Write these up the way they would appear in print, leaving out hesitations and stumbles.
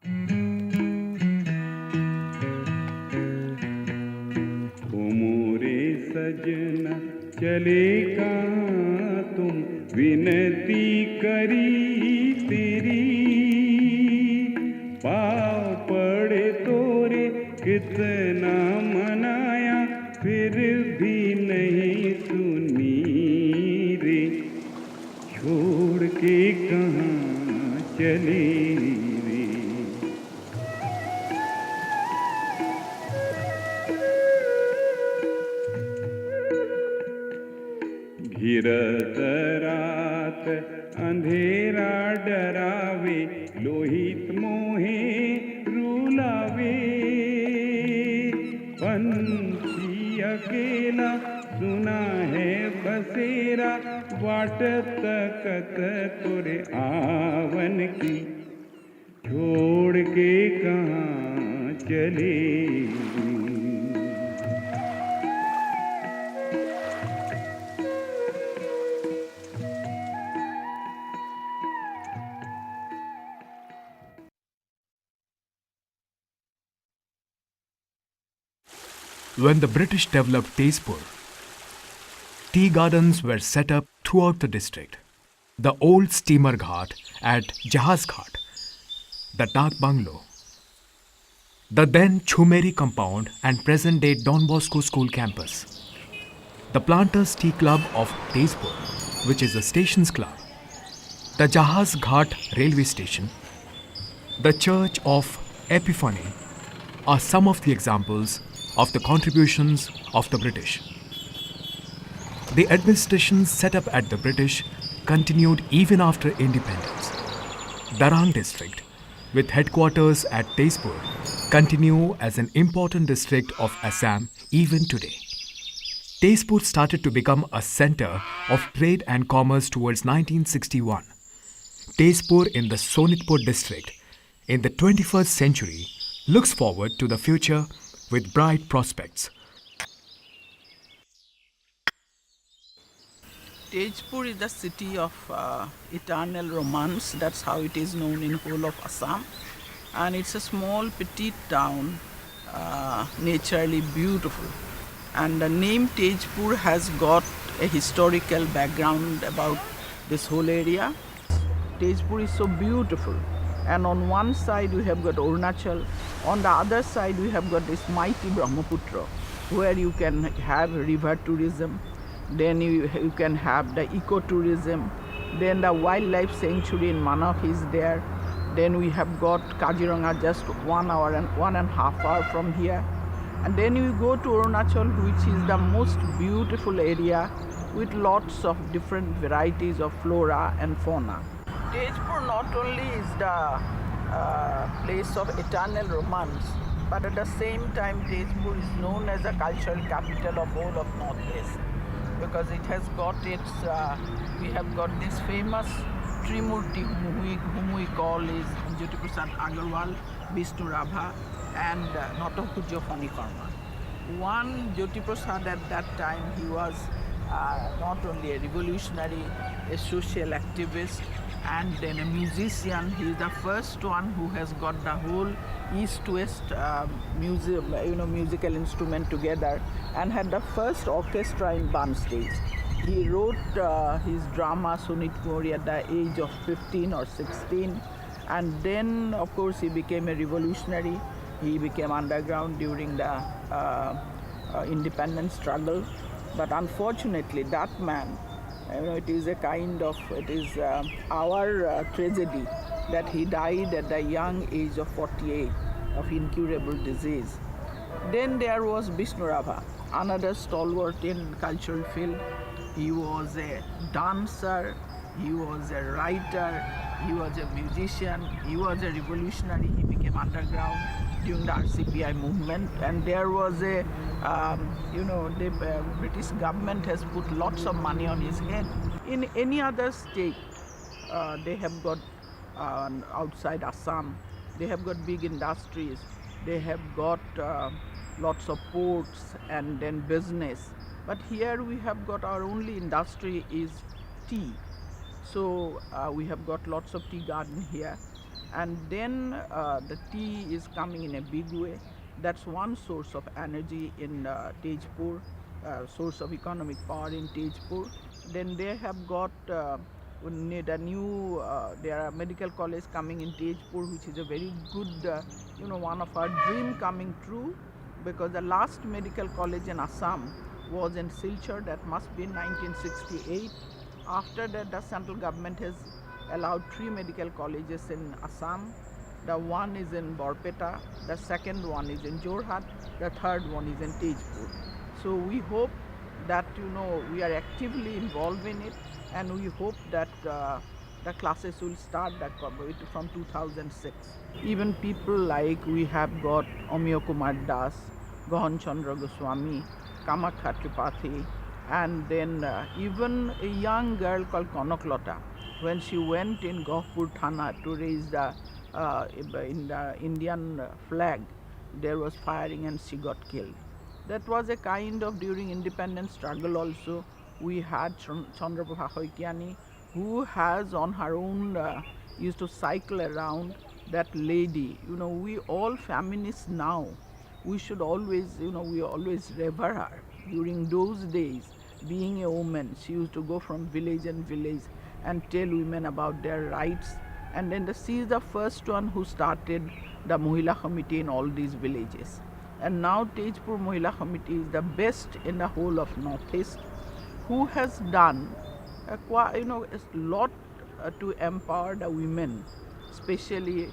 ओ मोरे सजना चले कहाँ तुम, विनती करी तेरी, पाँव पड़े तोरे कितना मनाया, फिर भी नहीं सुनी रे, छोड़ के कहाँ चले रे। घिरत रात अंधेरा डरावे, लोहित मोहे रुलावे, पंछी अकेला सुना है बसेरा, बाट तकत तोरे आवन की, छोड़ के कहाँ चले। When the British developed Tezpur, tea gardens were set up throughout the district. The old steamer ghat at Jahaz Ghat, the Dak Bungalow, the then Chumeri compound and present-day Don Bosco School campus, the Planters Tea Club of Tezpur, which is a stations club, the Jahaz Ghat railway station, the Church of Epiphany are some of the examples of the contributions of the British. The administration set up at the British continued even after independence. Darang district, with headquarters at Tezpur, continue as an important district of Assam even today. Tezpur started to become a center of trade and commerce towards 1961. Tezpur in the Sonitpur district in the 21st century looks forward to the future with bright prospects. Tezpur is the city of eternal romance. That's how it is known in whole of Assam. And it's a small, petite town, naturally beautiful. And the name Tezpur has got a historical background about this whole area. Tezpur is so beautiful. And on one side we have got Arunachal, on the other side we have got this mighty Brahmaputra, where you can have river tourism, then you can have the ecotourism, then the wildlife sanctuary in Manaf is there, then we have got Kaziranga just 1 hour and 1.5 hours from here, and then you go to Arunachal, which is the most beautiful area with lots of different varieties of flora and fauna. Tezpur not only is the place of eternal romance, but at the same time Tezpur is known as a cultural capital of whole of Northeast, because it has got its, we have got this famous Trimurti whom we call is Jyoti Prasad Agarwal, Vishnu Rabha and Natapujo Fanikarma. One Jyoti Prasad at that time, he was not only a revolutionary, a social activist, and then a musician. He is the first one who has got the whole East-West musical instrument together, and had the first orchestra in Ban stage. He wrote his drama Sunit Mori at the age of 15 or 16, and then of course he became a revolutionary. He became underground during the independence struggle, but unfortunately that man, it is a kind of, it is our tragedy that he died at the young age of 48 of incurable disease. Then there was Vishnu Rabha, another stalwart in cultural field. He was a dancer, he was a writer, he was a musician, he was a revolutionary. He became underground during the RCPI movement, and there was a, the British government has put lots of money on his head. In any other state, they have got, outside Assam, they have got big industries, they have got lots of ports and then business. But here we have got our only industry is tea. So we have got lots of tea garden here. And then the tea is coming in a big way. That's one source of energy in Tejpur, source of economic power in Tejpur. Then they have got need a new there are medical college coming in Tejpur, which is a very good one of our dream coming true, because the last medical college in Assam was in Silchar. That must be in 1968. After that, the central government has allowed 3 medical colleges in Assam. The one is in Borpeta, the second one is in Jorhat, the third one is in Tejpur. So we hope that we are actively involved in it, and we hope that the classes will start that from 2006. Even people like we have got Omiyo Kumar Das, Gahan Chandra Goswami, Kamakha Tripathi, and then even a young girl called Konoklata, when she went in Gohpur Thana to raise the in the Indian flag, there was firing and she got killed. That was a kind of during independence struggle also. We had Chandraprabha Hoikiani, who has on her own used to cycle around. That lady, we all feminists now, we should always, we always revere her. During those days, being a woman, she used to go from village and village and tell women about their rights. And then she is the first one who started the Mohila Committee in all these villages. And now Tejpur Mohila Committee is the best in the whole of Northeast, who has done a lot to empower the women, especially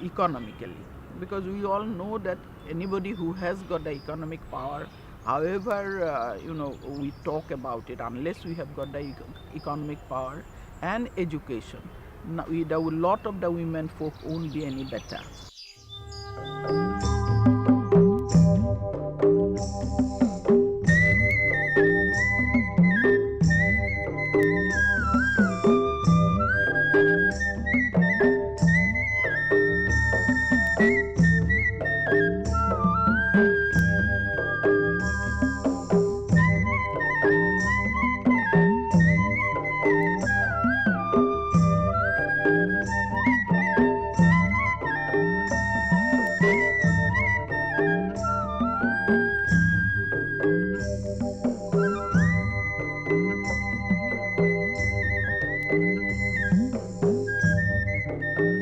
economically. Because we all know that anybody who has got the economic power, however we talk about it, unless we have got the economic power and education, a lot of the women folk won't be any better.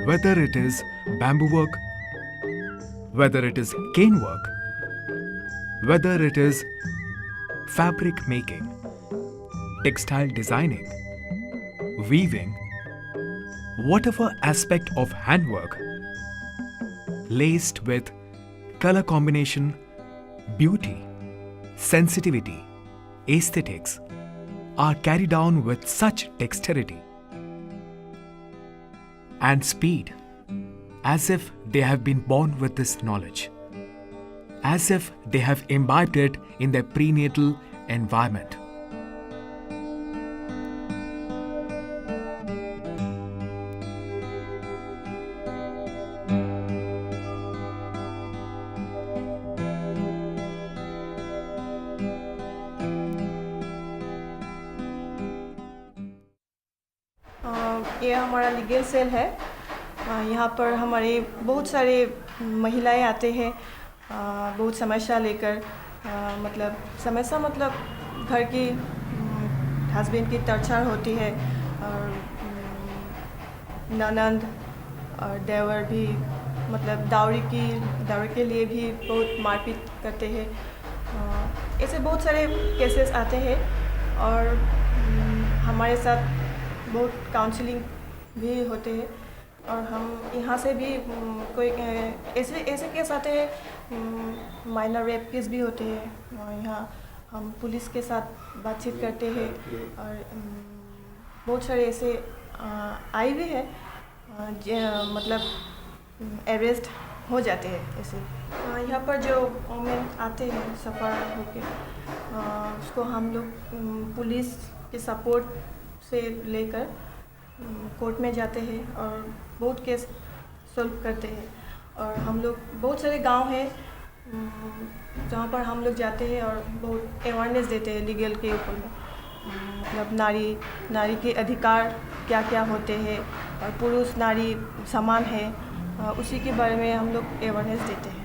Whether it is bamboo work, whether it is cane work, whether it is fabric making, textile designing, weaving, whatever aspect of handwork, laced with color combination, beauty, sensitivity, aesthetics, are carried on with such dexterity and speed, as if they have been born with this knowledge, as if they have imbibed it in their prenatal environment. ये हमारा legal cell है। यहाँ पर हमारे बहुत सारे महिलाएं आते हैं बहुत समस्या लेकर, मतलब समस्या मतलब घर की हस्बैंड की टॉर्चर होती है, और ननंद और देवर भी मतलब दावरी के लिए भी बहुत मारपीट करते हैं। ऐसे बहुत सारे केसेस आते हैं, और हमारे साथ बहुत काउंसलिंग भी होते हैं, और हम यहाँ से भी कोई ऐसे केस आते हैं, माइनर रेप केस भी होते हैं, और यहाँ हम पुलिस के साथ बातचीत करते हैं, और बहुत सारे ऐसे आई भी है मतलब अरेस्ट हो जाते हैं ऐसे। यहाँ पर जो वोमेन आते हैं सफ़र होके, उसको हम लोग पुलिस के सपोर्ट से लेकर कोर्ट में जाते हैं और बहुत केस सॉल्व करते हैं। और हम लोग बहुत सारे गांव हैं जहाँ पर हम लोग जाते हैं और बहुत अवेयरनेस देते हैं लीगल के ऊपर में, मतलब नारी के अधिकार क्या क्या होते हैं और पुरुष नारी समान है, उसी के बारे में हम लोग अवेयरनेस देते हैं।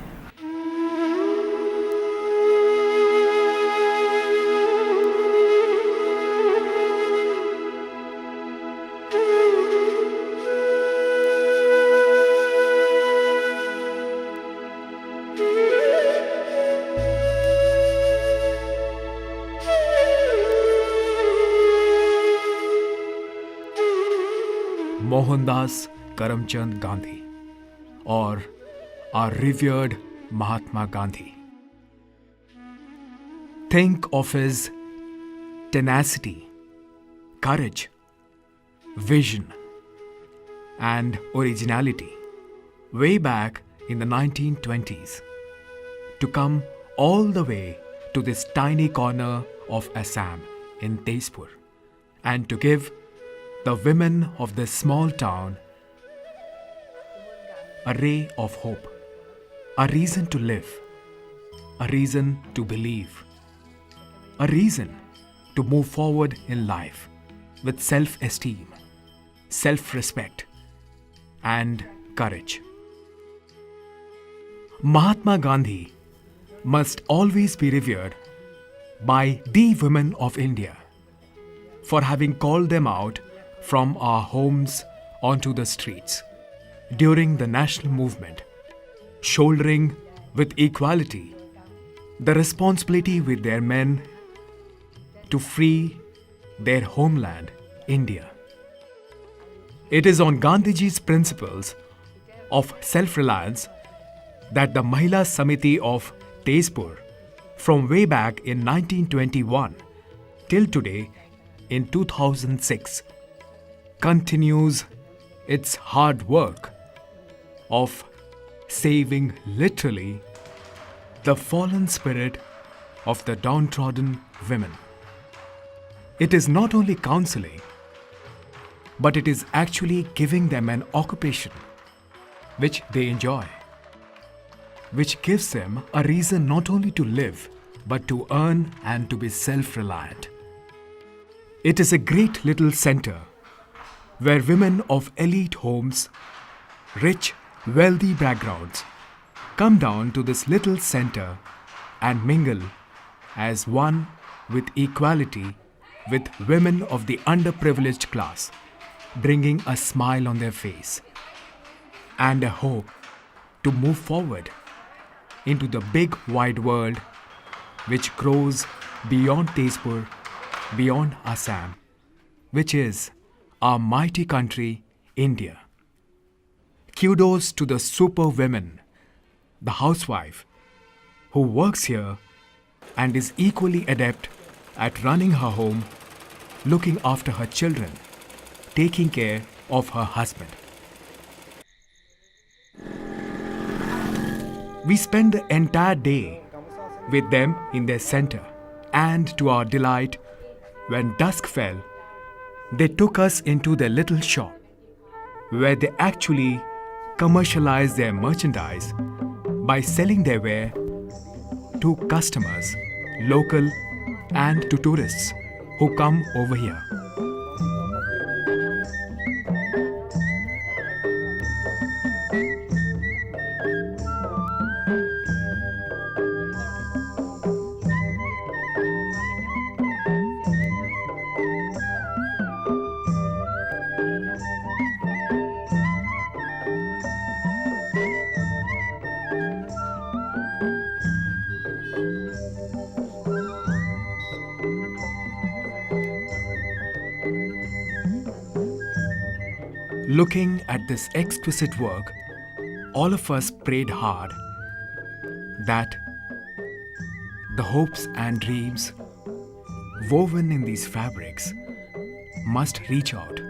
Mohandas Karamchand Gandhi, or our revered Mahatma Gandhi. Think of his tenacity, courage, vision, and originality way back in the 1920s to come all the way to this tiny corner of Assam in Tezpur and to give the women of this small town a ray of hope, a reason to live, a reason to believe, a reason to move forward in life with self-esteem, self-respect, and courage. Mahatma Gandhi must always be revered by the women of India for having called them out from our homes onto the streets during the national movement, shouldering with equality the responsibility with their men to free their homeland, India. It is on Gandhiji's principles of self-reliance that the Mahila Samiti of Tezpur, from way back in 1921 till today in 2006, continues its hard work of saving literally the fallen spirit of the downtrodden women. It is not only counseling, but it is actually giving them an occupation which they enjoy, which gives them a reason not only to live, but to earn and to be self-reliant. It is a great little center where women of elite homes, rich, wealthy backgrounds, come down to this little center and mingle as one with equality with women of the underprivileged class, bringing a smile on their face and a hope to move forward into the big wide world which grows beyond Tezpur, beyond Assam, which is our mighty country, India. Kudos to the super women, the housewife, who works here and is equally adept at running her home, looking after her children, taking care of her husband. We spent the entire day with them in their center, and to our delight, when dusk fell, they took us into their little shop where they actually commercialized their merchandise by selling their wear to customers, local and to tourists who come over here. Looking at this exquisite work, all of us prayed hard that the hopes and dreams woven in these fabrics must reach out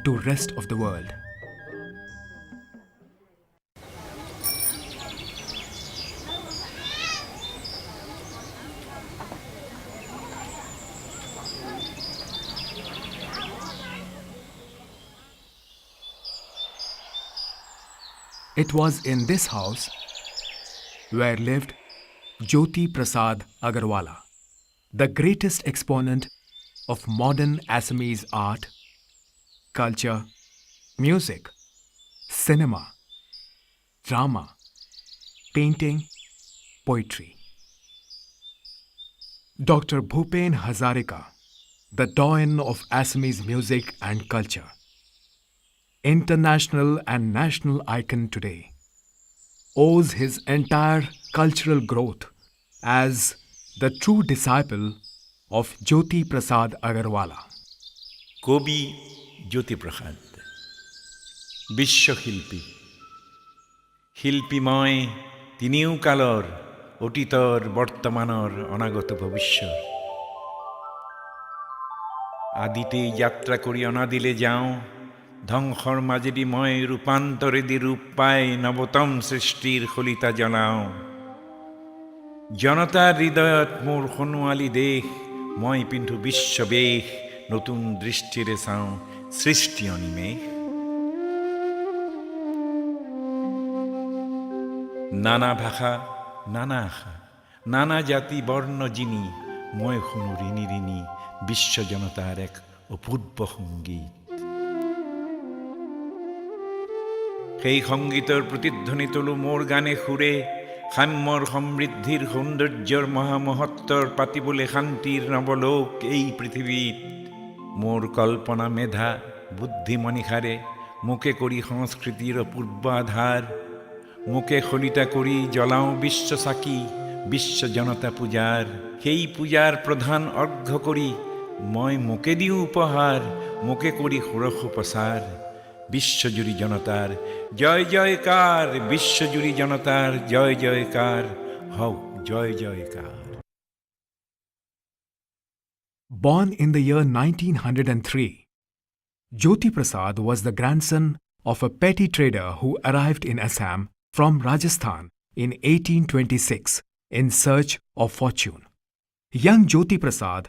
to rest of the world. It was in this house where lived Jyoti Prasad Agarwala, the greatest exponent of modern Assamese art, culture, music, cinema, drama, painting, poetry. Dr. Bhupen Hazarika, the doyen of Assamese music and culture, international and national icon today, owes his entire cultural growth as the true disciple of Jyoti Prasad Agarwala. কবি জ্যোতিপ্রসাদ বিশ্বশিল্পী শিল্পীময় তিনিও কালৰ অতীতৰ বৰ্তমানৰ অনাগত ভৱিষ্যৰ আদিতে যাত্ৰা কৰি অনাদিলে যাওঁ ধ্বংসৰ মাজেদি মই ৰূপান্তৰেদি ৰূপ পাই নৱতম সৃষ্টিৰ খলিতা জনাওঁ জনতাৰ হৃদয়ত মোৰ সোণোৱালী দেশ মই পিন্ধো বিশ্ববেশ নতুন দৃষ্টিৰে চাওঁ সৃষ্টি অনিমেষ নানা ভাষা নানা আশা নানা জাতি বৰ্ণ যিনি মই শুনো ঋণী ঋণী বিশ্ব জনতাৰ এক অপূৰ্ব সংগীত সেই সংগীতৰ প্ৰতিধ্বনি তোলো মোৰ গানে সুৰে সাম্যৰ সমৃদ্ধিৰ সৌন্দৰ্যৰ মহামহত্বৰ পাতিবলৈ শান্তিৰ নৱলোক এই পৃথিৱীত মোৰ কল্পনা মেধা বুদ্ধি মনিষাৰে মোকে কৰি সংস্কৃতিৰ অপূৰ্ব আধাৰ মোকে খলিতা কৰি জ্বলাওঁ বিশ্ব চাকি বিশ্ব জনতা পূজাৰ সেই পূজাৰ প্ৰধান অৰ্ঘ্য কৰি মই মোকে দিওঁ উপহাৰ মোকে কৰি ষোড়শ প্ৰচাৰ বিশ্বজুৰি জনতাৰ জয় জয়কাৰ বিশ্বজুৰি জনতাৰ জয় জয়কাৰ হওক জয় জয়কাৰ Born in the year 1903, Jyoti Prasad was the grandson of a petty trader who arrived in Assam from Rajasthan in 1826 in search of fortune. Young Jyoti Prasad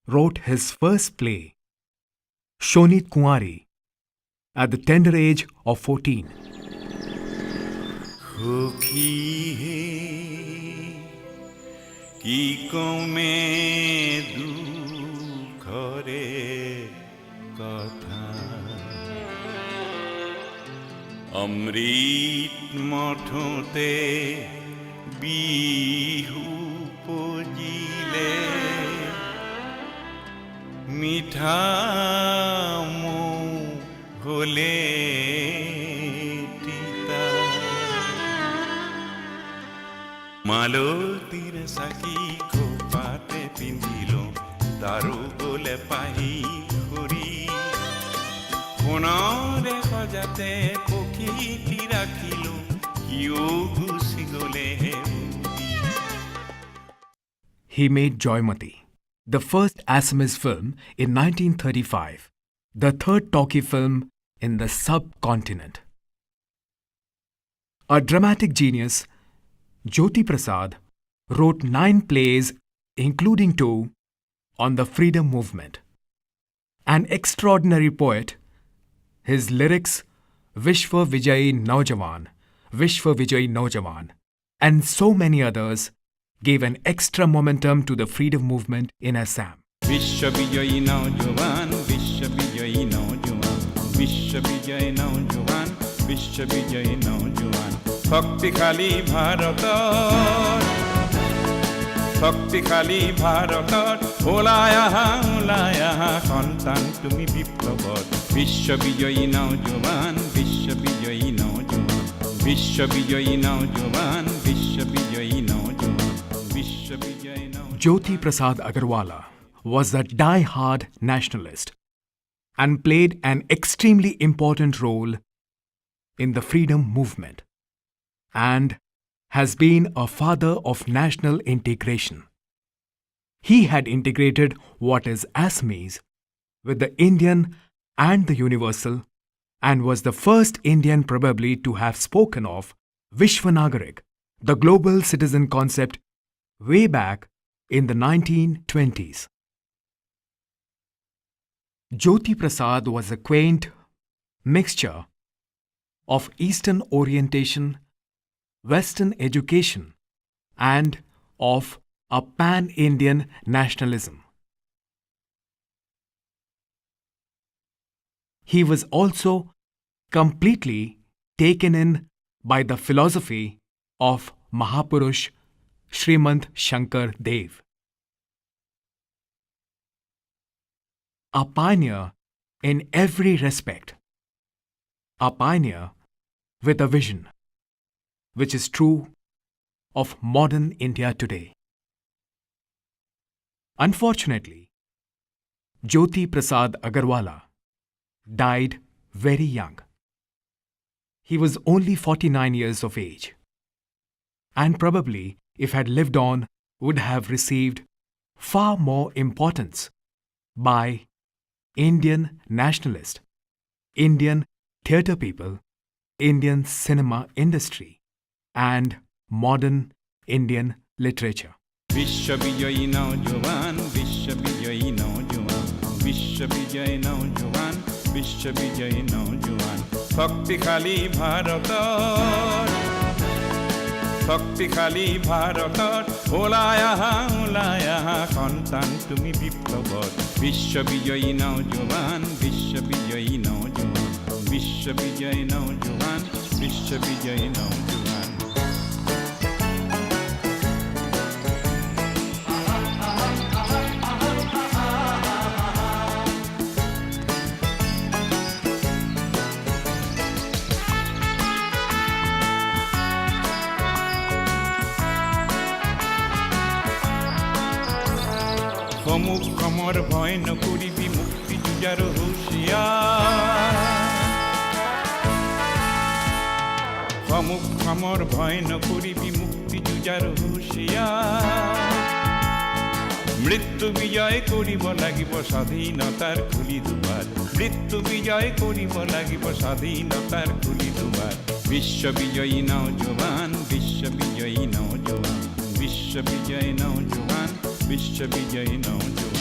wrote his first play, Shonit Kuwari, at the tender age of 14. কি কমে দুখরে কথা অমৃত মঠতে বিহু পজিলে মিঠা মৌ হলে মালতীৰ চাকি খোপাতে পিন্ধিলো তাৰো গলে পাহি ঘূৰি সোণৰে সজাতে পক্ষীটি ৰাখিলো কিয় গুচি গলে He made Joymati, the first Assamese film in 1935, the third talkie film in the subcontinent. A dramatic genius, Jyoti Prasad wrote 9 plays, including 2 on the freedom movement. An extraordinary poet, his lyrics Vishwa Vijayi Naujawan, and so many others gave an extra momentum to the freedom movement in Assam. Vishwa Vijayi Naujawan, Vishwa Vijayi Naujawan, Vishwa Vijayi Naujawan, Vishwa Vijayi Naujawan. শক্তিশালী ভাৰতত ওলাই আহা সন্তান তুমি বিপ্লৱত বিশ্ববিজয়ী নওজোৱান বিশ্ববিজয়ী নওজোৱান বিশ্ববিজয়ী নওজোৱান বিশ্ববিজয়ী নওজোৱান বিশ্ববিজয়ী নওজোৱান Jyoti Prasad Agarwala was a die-hard nationalist and played an extremely important role in the freedom movement, and has been a father of national integration. He had integrated what is Assamese with the Indian and the universal, and was the first Indian probably to have spoken of Vishwanagarik, the global citizen concept, way back in the 1920s. Jyoti Prasad was a quaint mixture of Eastern orientation, Western education, and of a pan-Indian nationalism. he was also completely taken in by the philosophy of Mahapurush Srimant Shankar Dev, a pioneer in every respect, a pioneer with a vision, which is true of modern India today. Unfortunately, Jyoti Prasad Agarwala died very young. He was only 49 years of age, and probably, if had lived on, would have received far more importance by Indian nationalists, Indian theatre people, Indian cinema industry, and modern Indian literature. বিশ্ববিজয়ী নওজোয়ান বিশ্ববিজয়ী নওজোয়ান বিশ্ববিজয়ী নওজোয়ান বিশ্ববিজয়ী নওজোয়ান শক্তিশালী ভাৰতৰ ওলাই আহা সন্তান তুমি বিপ্লৱৰ বিশ্ববিজয়ী নওজোৱান বিশ্ববিজয়ী নওজোৱান বিশ্ববিজয়ী নওজোৱান বিশ্ববিজয়ী নওজোৱান সমুখ সমৰ ভয় নকৰিবি মুক্তি যুঁজাৰ হুঁচিয়াৰ সমুখ সমৰ ভয় নকৰিবি মুক্তি যুঁজাৰ হুঁচিয়াৰ মৃত্যু বিজয় কৰিব লাগিব স্বাধীনতাৰ খুলি দুৱাৰ মৃত্যু বিজয় কৰিব লাগিব স্বাধীনতাৰ খুলি দুৱাৰ বিশ্ববিজয়ী নওজোৱান বিশ্ববিজয়ী নওজোৱান বিশ্ববিজয়ী নওজোৱান বিশ্ববিজয়ী নওজোৱান